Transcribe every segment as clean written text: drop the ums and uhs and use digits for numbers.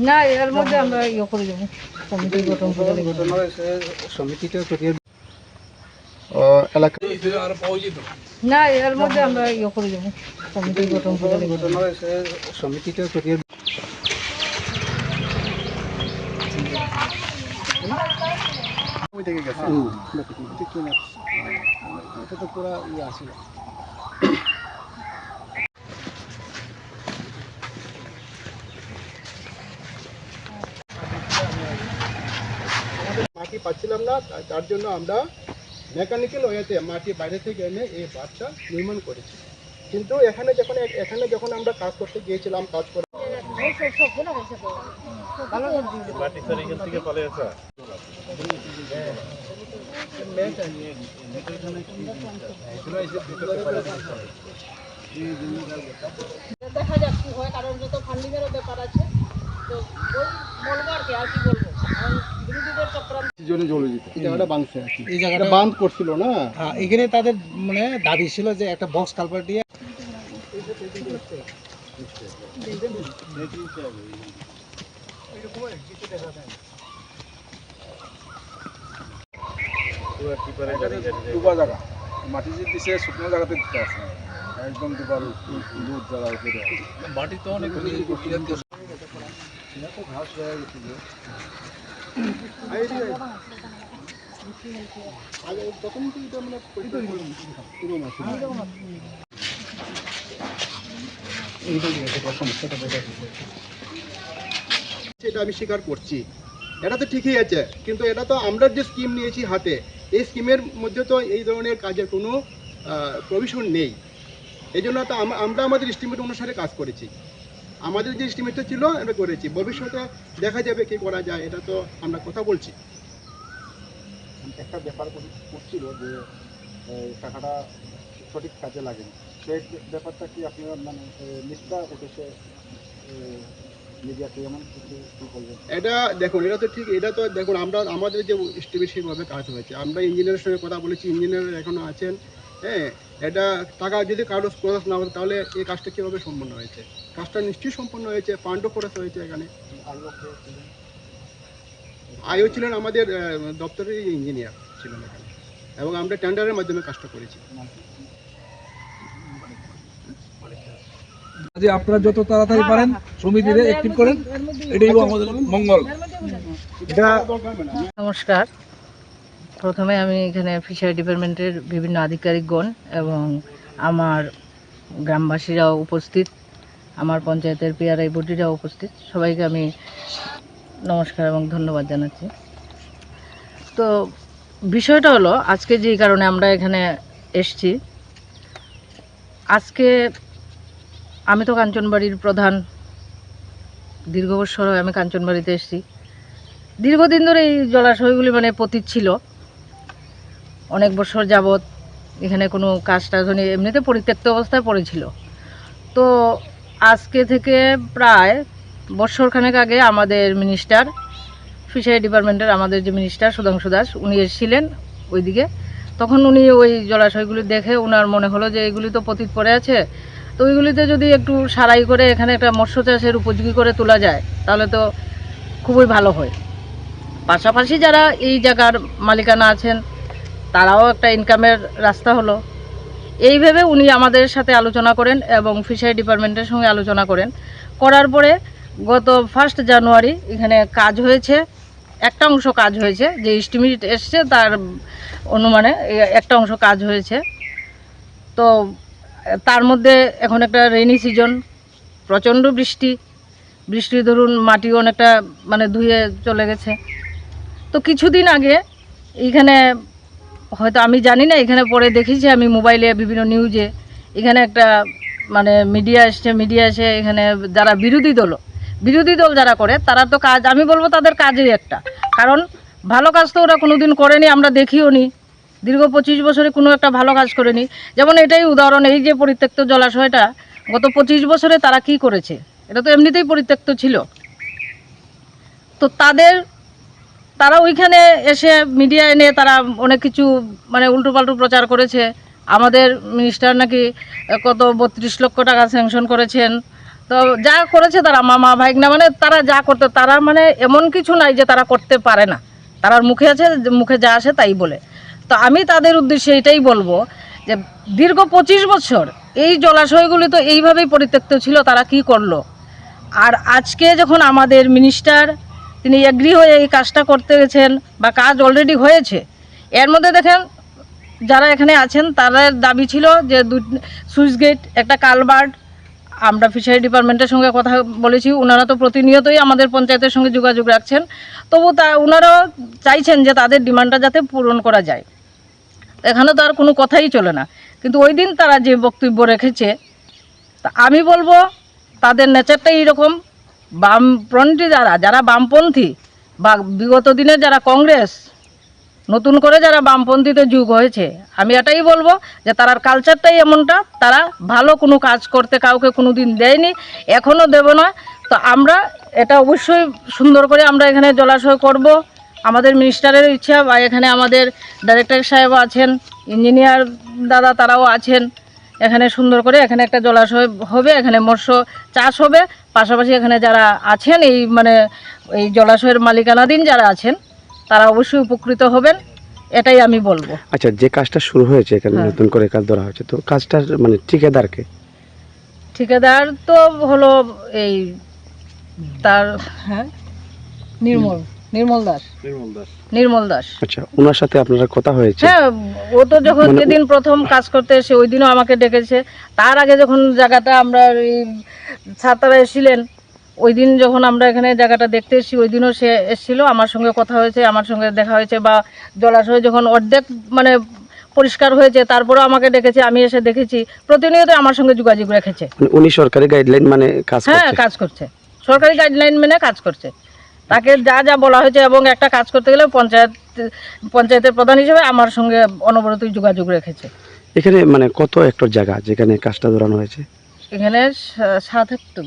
না এর মধ্যে আমরা ইয়ে করে দেবো কমিটি গঠন করে দেবো সমিতিটা এলাকা না এর মধ্যে আমরা ইয়ে করে দেবো কমিটি গঠন করে দেবো সমিতিটা থেকে গেছে এটা তো পুরো ইয়ে আছে মাটি পাচ্ছিলাম না, তার জন্য আমরা মেকানিক্যাল ওয়েতে মাটি বাইরে থেকে এনে এই বাঁধটা নির্মাণ করেছি। কিন্তু এখানে যখন আমরা কাজ করতে গিয়েছিলাম, কাজ করে দেখা যাক কি হয়, কারণ যত ফান্ডিং এরও ব্যাপার আছে, তো ওই বলবো আর কি, আর কি বলবো, বিরোধীদের চক্রান্ত এই জায়গাটা বাঁধছে আর কি, এই জায়গাটা বাঁধ করছিল না। হ্যাঁ, এখানে তাদের মানে দাবি ছিল যে একটা বক্স কালভার্ট দিয়ে ডুবা জায়গা মাটি যে দিছে শুকনো জায়গাতে দিতে আছে একদম ডুবার দুধ জায়গা উপরে মাটি তো অনেক ঘাস হয়ে গেছে। সেটা আমি স্বীকার করছি, এটা তো ঠিকই আছে, কিন্তু এটা তো আমরা যে স্কিম নিয়েছি হাতে, এই স্কিমের মধ্যে তো এই ধরনের কাজের কোনো প্রভিশন নেই। এই জন্য তো আমরা আমাদের এস্টিমেট অনুসারে কাজ করেছি, আমাদের যে এস্টিমেটটা ছিল আমরা করেছি। ভবিষ্যতে দেখা যাবে কি করা যায়, এটা তো আমরা কথা বলছি। একটা ব্যাপার করছিল যে টাকাটা সঠিক কাজে লাগেনি, সেই ব্যাপারটা কি আপনার মানে নিষ্ঠা উঠেছে মিডিয়াতে, এমন কিছু কী বলবেন? এটা দেখুন, এটা তো ঠিক, এটা তো দেখুন আমরা আমাদের যে এস্টিমেট সেভাবে কাজ হয়েছে, আমরা ইঞ্জিনিয়ারের সঙ্গে কথা বলেছি, ইঞ্জিনিয়ার এখনও আছেন। হ্যাঁ, এটা টাকা যদি কারোর খরচ না হতো তাহলে এই কাজটা কীভাবে সম্পন্ন হয়েছে? কাজটা নিশ্চয়ই সম্পন্ন হয়েছে, ফান্ডও খরচ হয়েছে। এখানে আইও ছিলেন আমাদের দপ্তরের ইঞ্জিনিয়ার ছিলেন এখানে, এবং আমরা টেন্ডারের মাধ্যমে কাজটা করেছি। যে আপনারা যত তাড়াতাড়ি পারেন সমিতিতে অ্যাক্টিভ করেন, এটাই আমাদের মঙ্গল। নমস্কার, প্রথমে আমি এখানে ফিশারি ডিপার্টমেন্টের বিভিন্ন আধিকারিকগণ এবং আমার গ্রামবাসীরাও উপস্থিত, আমার পঞ্চায়েতের পিআরআই বডিরাও উপস্থিত, সবাইকে আমি নমস্কার এবং ধন্যবাদ জানাচ্ছি। তো বিষয়টা হলো, আজকে যেই কারণে আমরা এখানে এসছি, আজকে আমি তো কাঞ্চনবাড়ির প্রধান, দীর্ঘ বছর আমি কাঞ্চনবাড়িতে এসেছি। দীর্ঘদিন ধরে এই জলাশয়গুলি মানে পতিত ছিল, অনেক বছর যাবৎ এখানে কোনো কাজ টাজ এমনিতে পরিত্যক্ত অবস্থায় পড়েছিল। তো আজকে থেকে প্রায় বছরখানেক আগে আমাদের মিনিস্টার, ফিশারি ডিপার্টমেন্টের আমাদের যে মিনিস্টার সুধাংশু দাস, উনি এসেছিলেন ওইদিকে। তখন উনি ওই জলাশয়গুলি দেখে ওনার মনে হলো যে এগুলি তো পতিত পড়ে আছে, তো ওইগুলিতে যদি একটু সারাই করে এখানে একটা মৎস্য চাষের উপযোগী করে তোলা যায় তাহলে তো খুবই ভালো হয়। পাশাপাশি যারা এই জায়গার মালিকানা আছেন তারাও একটা ইনকামের রাস্তা হলো। এইভাবে উনি আমাদের সাথে আলোচনা করেন এবং ফিশারি ডিপার্টমেন্টের সঙ্গে আলোচনা করার পরে গত 1 জানুয়ারি এখানে কাজ হয়েছে, একটা অংশ কাজ হয়েছে, যে এস্টিমেট এসছে তার অনুমানে একটা অংশ কাজ হয়েছে। তো তার মধ্যে এখন একটা রেইনি সিজন, প্রচণ্ড বৃষ্টি ধরুন মাটিও অনেকটা মানে ধুয়ে চলে গেছে। তো কিছুদিন আগে এইখানে, হয়তো আমি জানি না, এখানে পরে দেখেছি আমি মোবাইলে বিভিন্ন নিউজে, এখানে একটা মানে মিডিয়া এসে এখানে যারা বিরোধী দল যারা করে তারা তো কাজ, আমি বলবো তাদের কাজেই একটা, কারণ ভালো কাজ তো ওরা কোনোদিন করেনি, আমরা দেখিও নি, দীর্ঘ 25 বছরে কোনো একটা ভালো কাজ করেনি। যেমন এটাই উদাহরণ, এই যে পরিত্যক্ত জলাশয়টা গত 25 বছরে তারা কি করেছে, এটা তো এমনিতেই পরিত্যক্ত ছিল। তো তারা ওইখানে এসে মিডিয়া এনে তারা অনেক কিছু মানে উল্টোপাল্টো প্রচার করেছে। আমাদের মিনিস্টার নাকি কত 32 লক্ষ টাকা স্যাংশন করেছেন, তো যা করেছে তারা মামা ভাইগনা মানে তারা যা করতে, তারা মানে এমন কিছু নাই যে তারা করতে পারে না, তারার মুখে আছে, মুখে যা আসে তাই বলে। তো আমি তাদের উদ্দেশ্যে এটাই বলবো যে দীর্ঘ 25 বছর এই জলাশয়গুলি তো এইভাবেই পরিত্যক্ত ছিল, তারা কি করলো? আর আজকে যখন আমাদের মিনিস্টার তিনি এগ্রি হয়ে এই কাজটা করতে গেছেন বা কাজ অলরেডি হয়েছে, এর মধ্যে দেখেন যারা এখানে আছেন তাদের দাবি ছিল যে সুইচ গেট, একটা কালভার্ট। আমরা ফিশারি ডিপার্টমেন্টের সঙ্গে কথা বলেছি, ওনারা তো প্রতিনিয়তই আমাদের পঞ্চায়েতের সঙ্গে যোগাযোগ রাখছেন, তবু ওনারাও চাইছেন যে তাদের ডিমান্ডটা যাতে পূরণ করা যায়। এখানে তো আর কোনো কথাই চলে না। কিন্তু ওই দিন তারা যে বক্তব্য রেখেছে, তা আমি বলবো তাদের নেচারটাই এরকম। বামপন্থী যারা বামপন্থী বা বিগত দিনে যারা কংগ্রেস, নতুন করে যারা বামপন্থীতে যুগ হয়েছে, আমি এটাই বলবো যে তার কালচারটাই এমনটা, তারা ভালো কোনো কাজ করতে কাউকে কোনো দিন দেয়নি, এখনও দেব না। তো আমরা এটা অবশ্যই সুন্দর করে আমরা এখানে জলাশয় করব। আমাদের মিনিস্টারের ইচ্ছা, বা এখানে আমাদের ডাইরেক্টর সাহেব আছেন, ইঞ্জিনিয়ার দাদা তারাও আছেন, এখানে সুন্দর করে এখানে একটা জলাশয় হবে, এখানে মৎস্য চাষ হবে, পাশাপাশি এখানে যারা আছেন এই মানে এই জলাশয়ের মালিকানাধীন যারা আছেন তারা অবশ্যই উপকৃত হবেন, এটাই আমি বলবো। আচ্ছা, যে কাজটা শুরু হয়েছে এখানে নতুন করে কাজ ধরা হয়েছে, তো কাজটার মানে ঠিকাদারকে? ঠিকাদার তো হলো এই তার নির্মল দাস। আচ্ছা, ওনার সাথে আপনারা কথা হয়েছে? হ্যাঁ, ও তো যখন যেদিন প্রথম কাজ করতে এসে ওই দিনও আমাকে ডেকেছে। তার আগে যখন জায়গাটা আমরা এই ছাত্ররা এসেছিলেন, ওই দিন যখন আমরা এখানে জায়গাটা দেখতে এসেছি, ওই দিনও সে এসেছিলো, আমার সঙ্গে কথা হয়েছে, আমার সঙ্গে দেখা হয়েছে। বা জলাশয় যখন অর্ধেক মানে পরিষ্কার হয়েছে তারপরেও আমাকে ডেকেছে, আমি এসে দেখেছি, প্রতিনিয়ত আমার সঙ্গে যোগাযোগ রেখেছে। উনি সরকারি গাইডলাইন মানে কাজ করছে? হ্যাঁ, কাজ করছে, সরকারি গাইডলাইন মেনে কাজ করছে। তাকে যা যা বলা হয়েছে, এবং একটা কাজ করতে গেলে পঞ্চায়েতের প্রধান হিসেবে আমার সঙ্গে অনবরতই যোগাযোগ রেখেছে। এখানে মানে কত হেক্টর জায়গা যেখানে কাজটা ধরানো হয়েছে? এখানে 7 হেক্টর।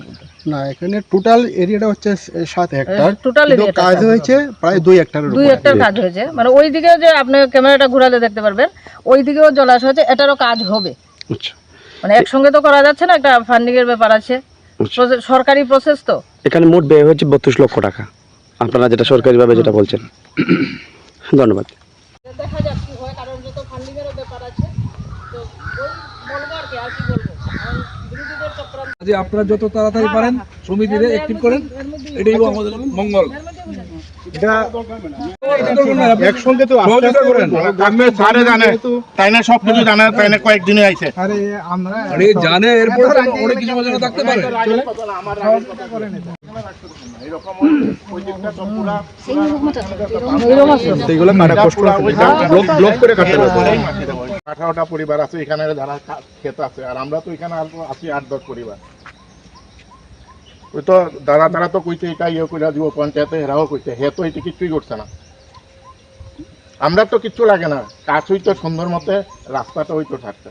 না, এখানে টোটাল এরিয়াটা হচ্ছে 7 হেক্টর, টোটাল কিন্তু কাজ হয়েছে প্রায় 2 হেক্টরের 2 হেক্টর কাজ হয়েছে। মানে ওই দিকে যে আপনি ক্যামেরাটা ঘোরালে দেখতে পারবেন, ওই দিকেও জলাশয় আছে, এটারও কাজ হবে। আচ্ছা, মানে একসঙ্গে তো করা যাচ্ছে না, একটা ফান্ডিং এর ব্যাপার আছে, সরকারি প্রসেস তো। এখানে মোট ব্যয় হচ্ছে 32 লক্ষ টাকা, আপনারা যেটা সরকারিভাবে যেটা বলছেন। ধন্যবাদ। দেখা যাক কি হয়, কারণ যত ফান্ডিং এর ব্যাপার আছে, তো ওই বলবো আর কি, আর কি বলবো, কারণ বিরোধীদের চক্রান্ত। যে আপনারা যত তাড়াতাড়ি পারেন সমিতিতে অ্যাক্টিভ করেন, এটাই আমাদের মঙ্গল। একসঙ্গে তো সহযোগিতা করেন। সারে জানে, তাই না সব কিছু জানে, তাই না কয়েকদিনে আইছে। আরে জানে, এরপরে তো অনেক কিছু অজানা থাকতে পারে। এইগুলো কাটা কষ্ট ব্লক করে কাটতে হবে। 18টা পরিবার আছে এখানে যারা ক্ষেত আছে, আর আমরা তো এখানে আছি 8-10 পরিবার। ওই তো তারা তো কইতে এটা ইয়ে করে দিব পঞ্চায়েতে, এরাও কইতে, হে তো এটা কিছুই করছে না। আমরা তো কিচ্ছু লাগে না, কাজ হইতো সুন্দর মতে, রাস্তাটা হইতো থাকতে।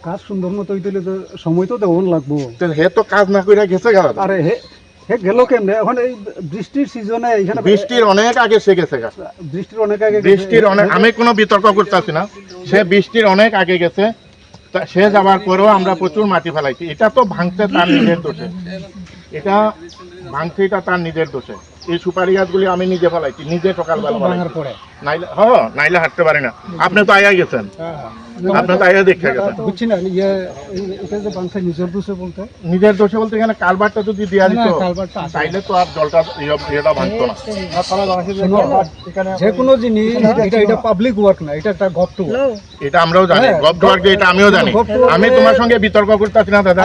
কাজ সুন্দর মতো হইতে তো সময় তো দেওয়ান লাগবো। হে তো কাজ না করে গেছে গেল। আরে হে গেল কেমনে? এখন এই বৃষ্টির সিজনে এখানে বৃষ্টির অনেক আগে সে গেছে, বৃষ্টির অনেক আগে বৃষ্টির অনেক, আমি কোনো বিতর্ক করতেছি না, সে বৃষ্টির অনেক আগে গেছে। সে যাওয়ার পরেও আমরা প্রচুর মাটি ফেলাইছি। এটা তো ভাঙতে তার নিজের দোষে, এটা ভাঙতে এটা তার নিজের দোষে। এই সুপারি গাছগুলি আমি নিজে ফেলাইছি, নিজে সকালবেলা নাইলে হাঁটতে পারি না। আপনি তো আয়া গেছেন, আপনি তো আয়া দেখে গেছেন। বুঝছি না এটা যে বাংলা নিজের দোষে বলতে, নিজের দোষে বলতে এখানে কালভারটা যদি দেওয়া দিত তাইলে তো আর জলটা এটা ভাঙতো না। যে কোনো জিনিস এটা পাবলিক ওয়ার্ক না, এটা একটা গভট ওয়ার্ক। এটা আমরাও জানি, গভট ওয়ার্ক, এটা আমিও জানি। আমি তোমার সঙ্গে বিতর্ক করতেছি না দাদা,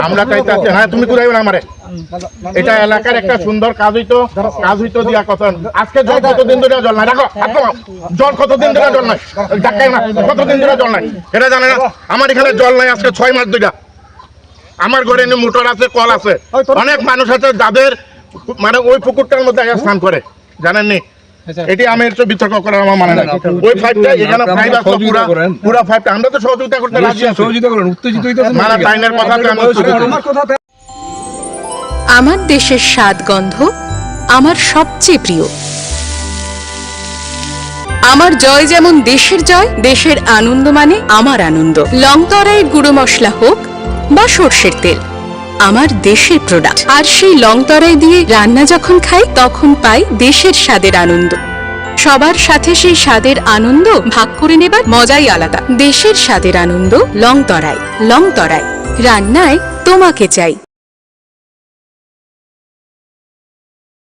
আমরা চাইতেছি। হ্যাঁ, তুমি কোথায় আমারে, এটা এলাকার একটা সুন্দর কাজ হইতো দিয়া কথা। আজকে জল কতদিন ধরে জল নাই, রাখো জল কতদিন ধরে জল নাই, কতদিন ধরে জল নাই এটা জানে না। আমার এখানে জল নাই আজকে 6 মাস ধরে। আমার ঘরে মোটর আছে, কল আছে, অনেক মানুষ আছে যাদের মানে ওই পুকুরটার মধ্যে স্নান করে, জানেননি? এটি আমি বিতর্ক করার আমার মানে না। ওই ফাইভটা এখানে ফাইভ আছে, পুরো ফাইভটা আমরা তো সহযোগিতা করতে রাজি আছি। সহযোগিতা করেন, উত্তেজিত হইতেছেন না, টাইনের কথা আমার দেশের স্বাদ গন্ধ আমার সবচেয়ে প্রিয়। আমার জয় যেমন দেশের জয়, দেশের আনন্দ মানে আমার আনন্দ। লংতরাইয়ের গুঁড়ো মশলা হোক বা সর্ষের তেল, আমার দেশের প্রোডাক্ট। আর সেই লং তরাই দিয়ে রান্না যখন খাই তখন পাই দেশের স্বাদের আনন্দ। সবার সাথে সেই স্বাদের আনন্দ ভাগ করে নেবার মজাই আলাদা। দেশের স্বাদের আনন্দ লং তরাই। লং তরাই, রান্নায় তোমাকে চাই।